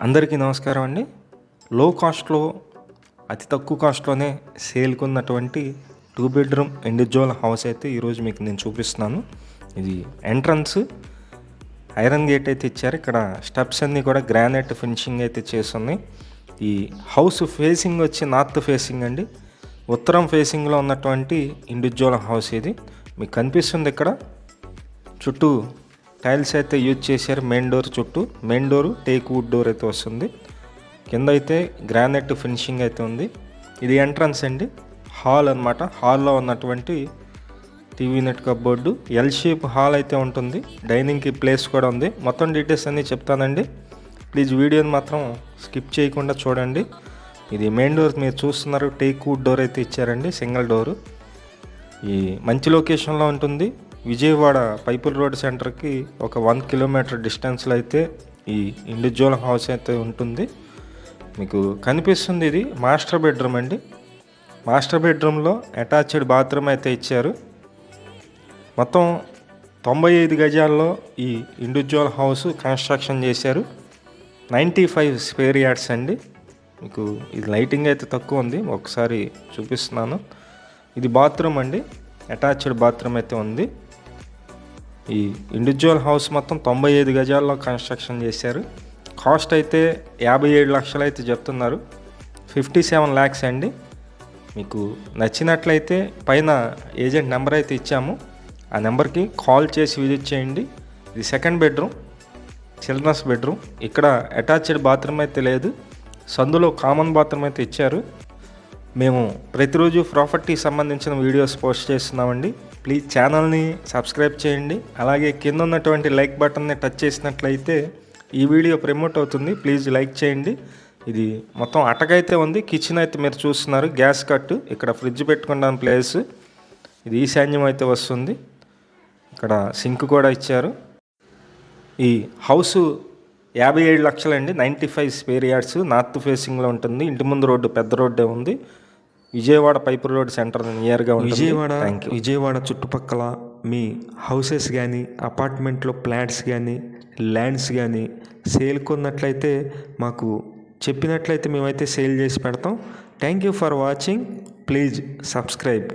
అందరికీ నమస్కారం అండి. లో కాస్ట్లో అతి తక్కువ కాస్ట్లోనే సేల్కి ఉన్నటువంటి 2 బెడ్రూమ్ ఇండివిజువల్ హౌస్ అయితే ఈరోజు మీకు నేను చూపిస్తున్నాను. ఇది ఎంట్రన్స్ ఐరన్ గేట్ అయితే ఇచ్చారు. ఇక్కడ స్టెప్స్ అన్నీ కూడా గ్రానైట్ ఫినిషింగ్ అయితే చేస్తున్నాయి. ఈ హౌస్ ఫేసింగ్ వచ్చి నార్త్ ఫేసింగ్ అండి. ఉత్తరం ఫేసింగ్లో ఉన్నటువంటి ఇండివిజువల్ హౌస్ ఇది. మీకు కనిపిస్తుంది ఇక్కడ చుట్టూ టైల్స్ అయితే యూజ్ చేశారు. మెయిన్ డోర్ చుట్టూ main door teak wood door అయితే వస్తుంది. కింద అయితే గ్రానైట్ ఫినిషింగ్ అయితే ఉంది. ఇది ఎంట్రన్స్ అండి, హాల్ అనమాట. హాల్లో ఉన్నటువంటి TV net cupboard, L shape hall అయితే ఉంటుంది. డైనింగ్కి ప్లేస్ కూడా ఉంది. మొత్తం డీటెయిల్స్ అన్నీ చెప్తానండి. ప్లీజ్ వీడియోని మాత్రం స్కిప్ చేయకుండా చూడండి. ఇది మెయిన్ డోర్ మీరు చూస్తున్నారు, టేక్ వుడ్ డోర్ అయితే ఇచ్చారండి, సింగిల్ డోరు. ఈ మంచి లొకేషన్లో ఉంటుంది. విజయవాడ పైపుల్ రోడ్ సెంటర్కి ఒక 1 కిలోమీటర్ డిస్టెన్స్లో అయితే ఈ ఇండివిజువల్ హౌస్ అయితే ఉంటుంది. మీకు కనిపిస్తుంది ఇది మాస్టర్ బెడ్రూమ్ అండి. మాస్టర్ బెడ్రూమ్లో అటాచ్డ్ బాత్రూమ్ అయితే ఇచ్చారు. మొత్తం 95 గజాల్లో ఈ ఇండివిజువల్ హౌస్ కన్స్ట్రక్షన్ చేశారు. 95 స్క్వేర్ యార్డ్స్ అండి. మీకు ఇది లైటింగ్ అయితే తక్కువ ఉంది, ఒకసారి చూపిస్తున్నాను. ఇది బాత్రూమ్ అండి, అటాచ్డ్ బాత్రూమ్ అయితే ఉంది. ఈ ఇండివిజువల్ హౌస్ మొత్తం 95 గజాల్లో కన్స్ట్రక్షన్ చేశారు. కాస్ట్ అయితే 57 లక్షలు అయితే చెప్తున్నారు. 57 lakhs అండి. మీకు నచ్చినట్లయితే పైన ఏజెంట్ నెంబర్ అయితే ఇచ్చాము, ఆ నెంబర్కి కాల్ చేసి విజిట్ చేయండి. ఇది సెకండ్ బెడ్రూమ్, చిల్డ్రన్స్ బెడ్రూమ్. ఇక్కడ అటాచ్డ్ బాత్రూమ్ అయితే లేదు, సందులో కామన్ బాత్రూమ్ అయితే ఇచ్చారు. మేము ప్రతిరోజు ప్రాపర్టీకి సంబంధించిన వీడియోస్ పోస్ట్ చేస్తున్నామండి. ప్లీజ్ ఛానల్ని సబ్స్క్రైబ్ చేయండి. అలాగే కింద ఉన్నటువంటి లైక్ బటన్ని టచ్ చేసినట్లయితే ఈ వీడియో ప్రమోట్ అవుతుంది. ప్లీజ్ లైక్ చేయండి. ఇది మొత్తం అటకైతే ఉంది. కిచెన్ అయితే మీరు చూస్తున్నారు, గ్యాస్ కట్, ఇక్కడ ఫ్రిడ్జ్ పెట్టుకున్న ప్లేస్. ఇది ఈశాన్యం అయితే వస్తుంది. ఇక్కడ సింక్ కూడా ఇచ్చారు. ఈ హౌసు 57 లక్షలండి. 95 స్క్వేర్ యార్డ్స్, నార్త్ ఫేసింగ్లో ఉంటుంది. ఇంటి ముందు రోడ్డు పెద్ద రోడ్డే ఉంది. విజయవాడ పైపుల్ రోడ్ సెంటర్ నియర్గా ఉంటుంది. విజయవాడ చుట్టుపక్కల మీ హౌసెస్ కానీ, అపార్ట్మెంట్లో ఫ్లాట్స్ కానీ, ల్యాండ్స్ కానీ సేల్ కొన్నట్లయితే మాకు చెప్పినట్లయితే మేమైతే సేల్ చేసి పెడతాం. Thank you for watching. Please subscribe.